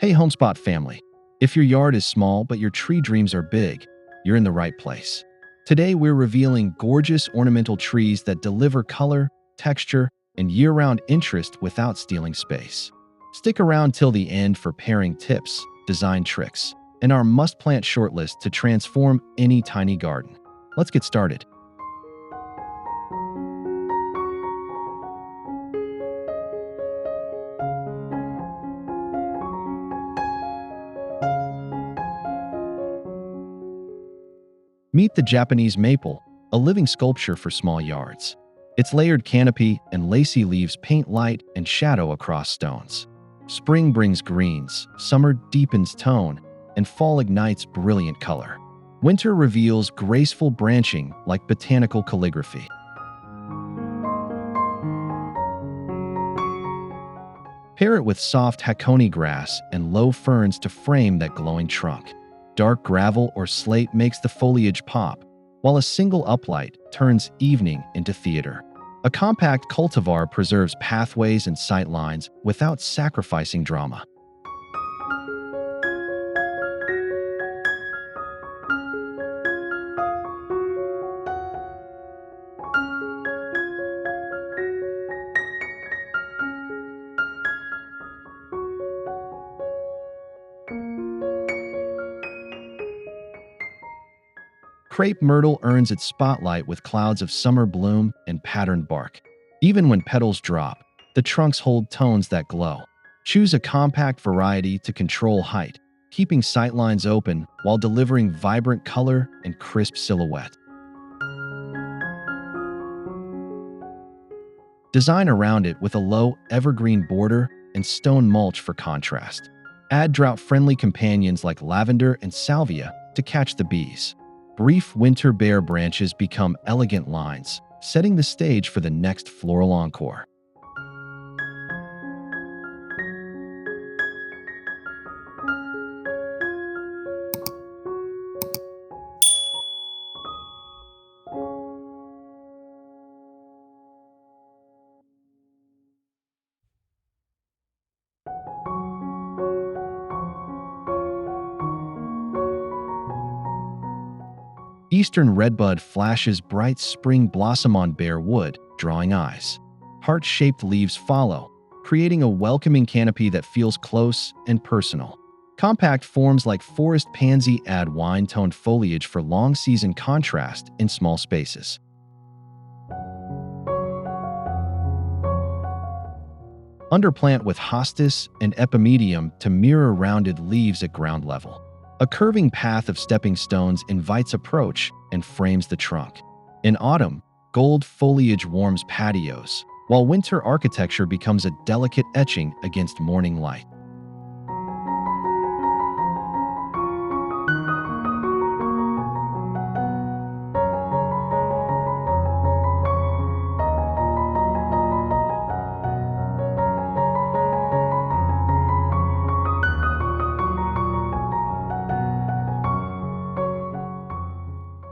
Hey Homespot family, if your yard is small but your tree dreams are big, you're in the right place. Today we're revealing gorgeous ornamental trees that deliver color, texture, and year-round interest without stealing space. Stick around till the end for pairing tips, design tricks, and our must-plant shortlist to transform any tiny garden. Let's get started. Meet the Japanese maple, a living sculpture for small yards. Its layered canopy and lacy leaves paint light and shadow across stones. Spring brings greens, summer deepens tone, and fall ignites brilliant color. Winter reveals graceful branching like botanical calligraphy. Pair it with soft hakone grass and low ferns to frame that glowing trunk. Dark gravel or slate makes the foliage pop, while a single uplight turns evening into theater. A compact cultivar preserves pathways and sight lines without sacrificing drama. Crape myrtle earns its spotlight with clouds of summer bloom and patterned bark. Even when petals drop, the trunks hold tones that glow. Choose a compact variety to control height, keeping sightlines open while delivering vibrant color and crisp silhouette. Design around it with a low, evergreen border and stone mulch for contrast. Add drought-friendly companions like lavender and salvia to catch the bees. Brief winter bare branches become elegant lines, setting the stage for the next floral encore. Eastern redbud flashes bright spring blossom on bare wood, drawing eyes. Heart-shaped leaves follow, creating a welcoming canopy that feels close and personal. Compact forms like forest pansy add wine-toned foliage for long-season contrast in small spaces. Underplant with hostis and epimedium to mirror rounded leaves at ground level. A curving path of stepping stones invites approach and frames the trunk. In autumn, gold foliage warms patios, while winter architecture becomes a delicate etching against morning light.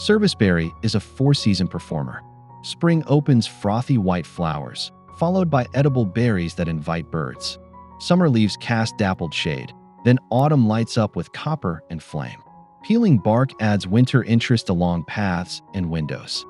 Serviceberry is a four-season performer. Spring opens frothy white flowers, followed by edible berries that invite birds. Summer leaves cast dappled shade, then autumn lights up with copper and flame. Peeling bark adds winter interest along paths and windows.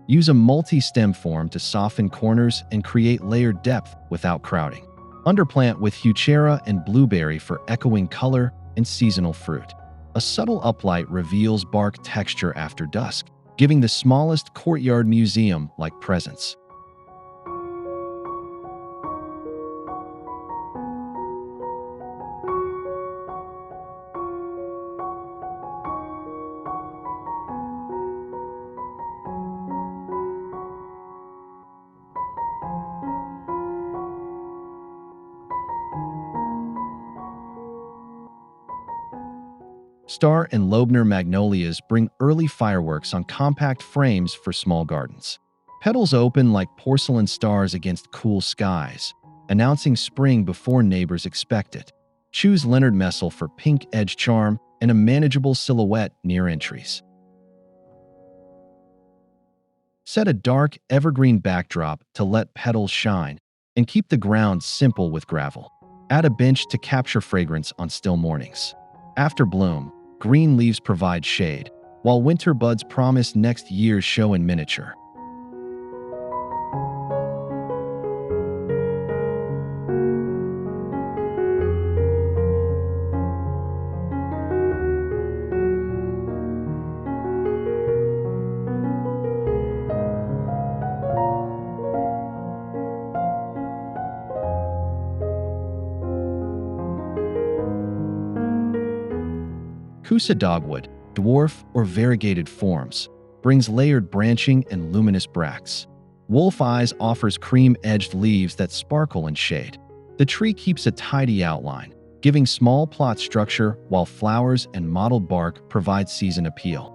Use a multi-stem form to soften corners and create layered depth without crowding. Underplant with heuchera and blueberry for echoing color and seasonal fruit. A subtle uplight reveals bark texture after dusk, giving the smallest courtyard museum-like presence. Star and Loebner magnolias bring early fireworks on compact frames for small gardens. Petals open like porcelain stars against cool skies, announcing spring before neighbors expect it. Choose Leonard Messel for pink edge charm and a manageable silhouette near entries. Set a dark, evergreen backdrop to let petals shine, and keep the ground simple with gravel. Add a bench to capture fragrance on still mornings. After bloom, green leaves provide shade, while winter buds promise next year's show in miniature. Kousa dogwood, dwarf or variegated forms, brings layered branching and luminous bracts. Wolf eyes offers cream-edged leaves that sparkle in shade. The tree keeps a tidy outline, giving small plot structure, while flowers and mottled bark provide season appeal.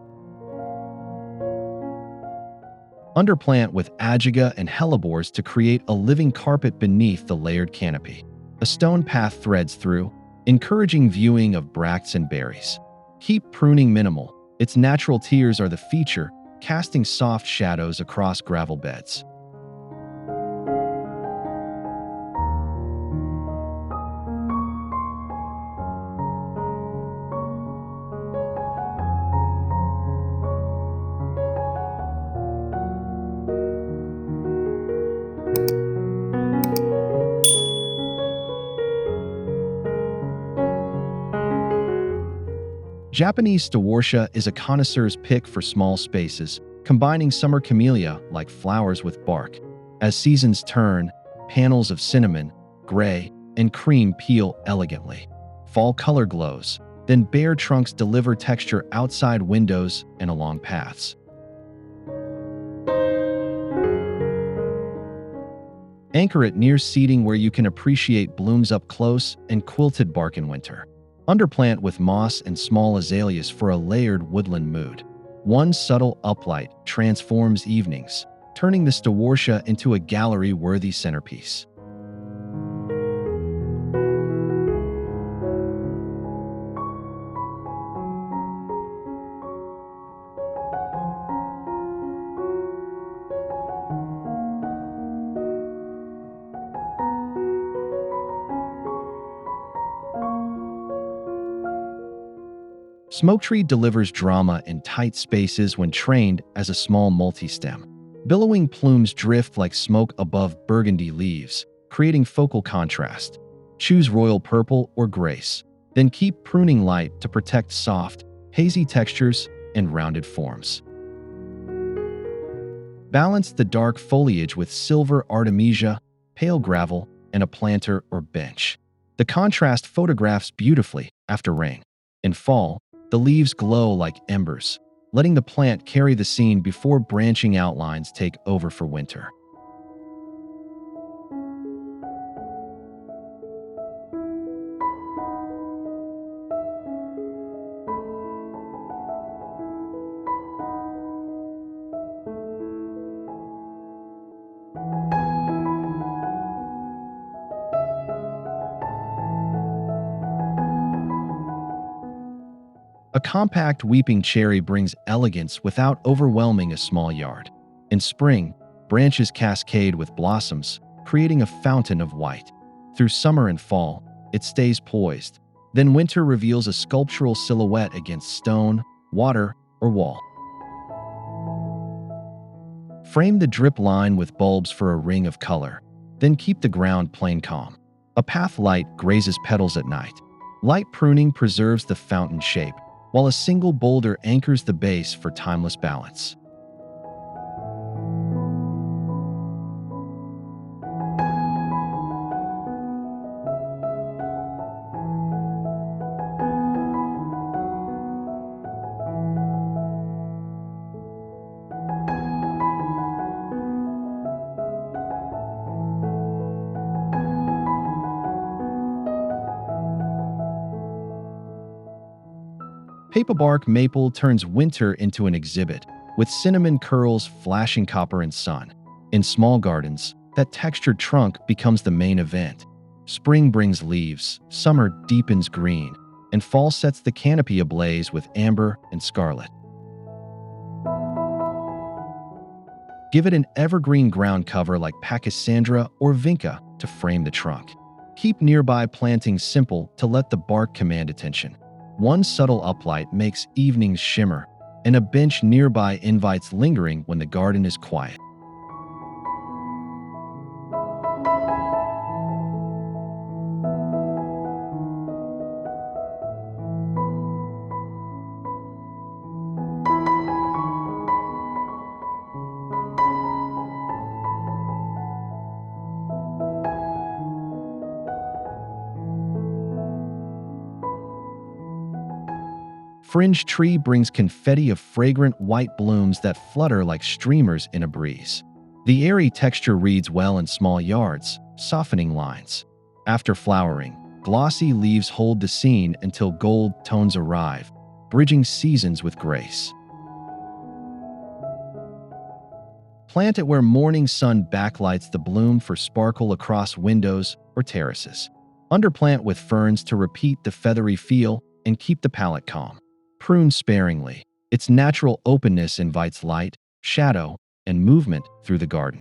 Underplant with ajaga and hellebores to create a living carpet beneath the layered canopy. A stone path threads through, encouraging viewing of bracts and berries. Keep pruning minimal. Its natural tears are the feature, casting soft shadows across gravel beds. Japanese stewartia is a connoisseur's pick for small spaces, combining summer camellia-like flowers with bark. As seasons turn, panels of cinnamon, gray, and cream peel elegantly. Fall color glows, then bare trunks deliver texture outside windows and along paths. Anchor it near seating where you can appreciate blooms up close and quilted bark in winter. Underplant with moss and small azaleas for a layered woodland mood. One subtle uplight transforms evenings, turning the stewartia into a gallery-worthy centerpiece. Smoketree delivers drama in tight spaces when trained as a small multi-stem. Billowing plumes drift like smoke above burgundy leaves, creating focal contrast. Choose royal purple or grace, then keep pruning light to protect soft, hazy textures and rounded forms. Balance the dark foliage with silver artemisia, pale gravel, and a planter or bench. The contrast photographs beautifully after rain. In fall, the leaves glow like embers, letting the plant carry the scene before branching outlines take over for winter. A compact weeping cherry brings elegance without overwhelming a small yard. In spring, branches cascade with blossoms, creating a fountain of white. Through summer and fall, it stays poised. Then winter reveals a sculptural silhouette against stone, water, or wall. Frame the drip line with bulbs for a ring of color. Then keep the ground plain calm. A path light grazes petals at night. Light pruning preserves the fountain shape, while a single boulder anchors the base for timeless balance. Paperbark maple turns winter into an exhibit, with cinnamon curls flashing copper in sun. In small gardens, that textured trunk becomes the main event. Spring brings leaves, summer deepens green, and fall sets the canopy ablaze with amber and scarlet. Give it an evergreen ground cover like pachysandra or vinca, to frame the trunk. Keep nearby plantings simple to let the bark command attention. One subtle uplight makes evenings shimmer, and a bench nearby invites lingering when the garden is quiet. Fringe tree brings confetti of fragrant white blooms that flutter like streamers in a breeze. The airy texture reads well in small yards, softening lines. After flowering, glossy leaves hold the scene until gold tones arrive, bridging seasons with grace. Plant it where morning sun backlights the bloom for sparkle across windows or terraces. Underplant with ferns to repeat the feathery feel and keep the palate calm. Prune sparingly. Its natural openness invites light, shadow, and movement through the garden.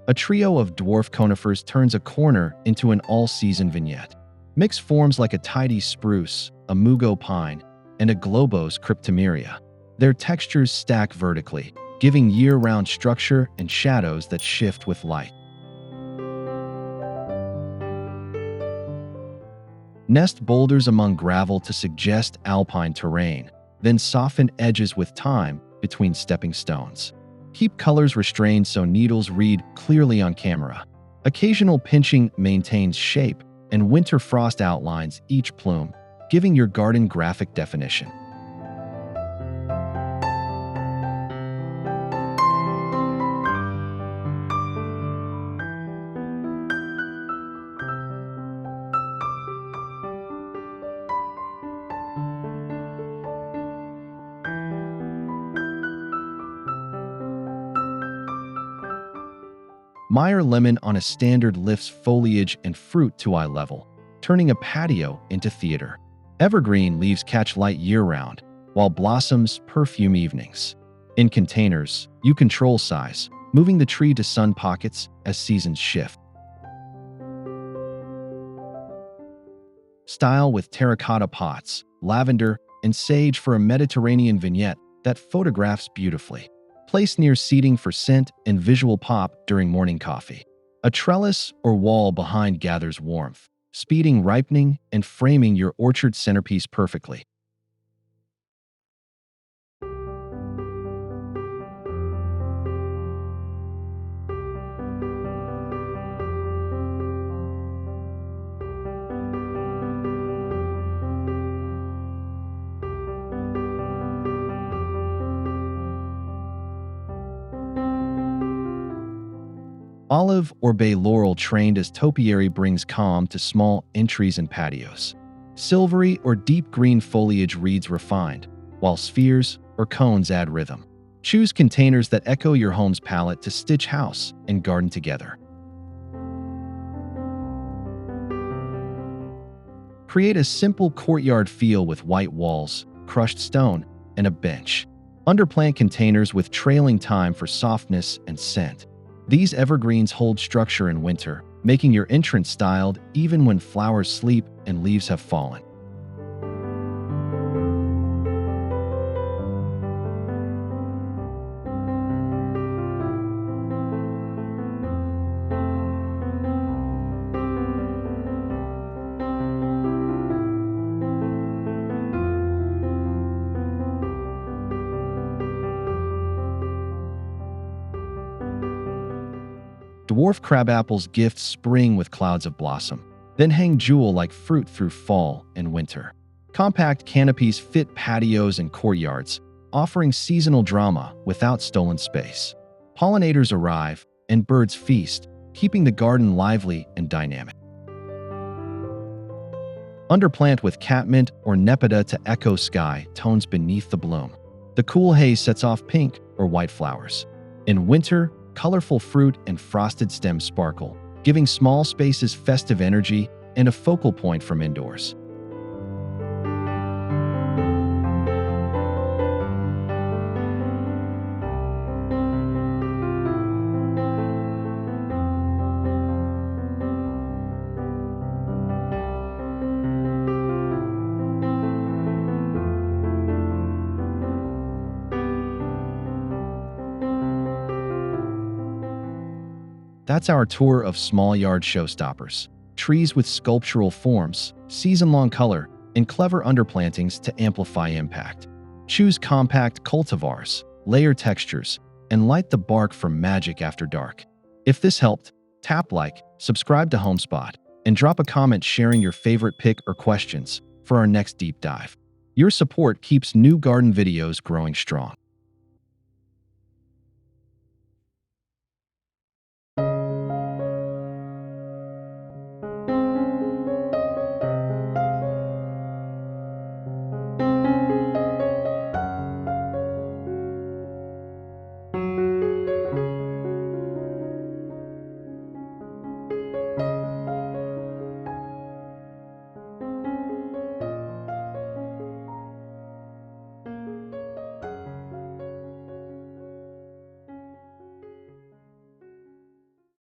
A trio of dwarf conifers turns a corner into an all-season vignette. Mix forms like a tidy spruce, a mugo pine, and a globose cryptomeria. Their textures stack vertically, giving year-round structure and shadows that shift with light. Nest boulders among gravel to suggest alpine terrain, then soften edges with time between stepping stones. Keep colors restrained so needles read clearly on camera. Occasional pinching maintains shape, and winter frost outlines each plume, giving your garden graphic definition. Meyer lemon on a standard lifts foliage and fruit to eye level, turning a patio into theater. Evergreen leaves catch light year-round, while blossoms perfume evenings. In containers, you control size, moving the tree to sun pockets as seasons shift. Style with terracotta pots, lavender, and sage for a Mediterranean vignette that photographs beautifully. Place near seating for scent and visual pop during morning coffee. A trellis or wall behind gathers warmth, speeding ripening and framing your orchard centerpiece perfectly. Olive or bay laurel trained as topiary brings calm to small entries and patios. Silvery or deep green foliage reads refined, while spheres or cones add rhythm. Choose containers that echo your home's palette to stitch house and garden together. Create a simple courtyard feel with white walls, crushed stone, and a bench. Underplant containers with trailing thyme for softness and scent. These evergreens hold structure in winter, making your entrance styled even when flowers sleep and leaves have fallen. Dwarf crabapples gift spring with clouds of blossom, then hang jewel-like fruit through fall and winter. Compact canopies fit patios and courtyards, offering seasonal drama without stolen space. Pollinators arrive, and birds feast, keeping the garden lively and dynamic. Underplant with catmint or nepeta to echo sky tones beneath the bloom. The cool haze sets off pink or white flowers. In winter, colorful fruit and frosted stems sparkle, giving small spaces festive energy and a focal point from indoors. That's our tour of small yard showstoppers. Trees with sculptural forms, season-long color, and clever underplantings to amplify impact. Choose compact cultivars, layer textures, and light the bark for magic after dark. If this helped, tap like, subscribe to Homespot, and drop a comment sharing your favorite pick or questions for our next deep dive. Your support keeps new garden videos growing strong.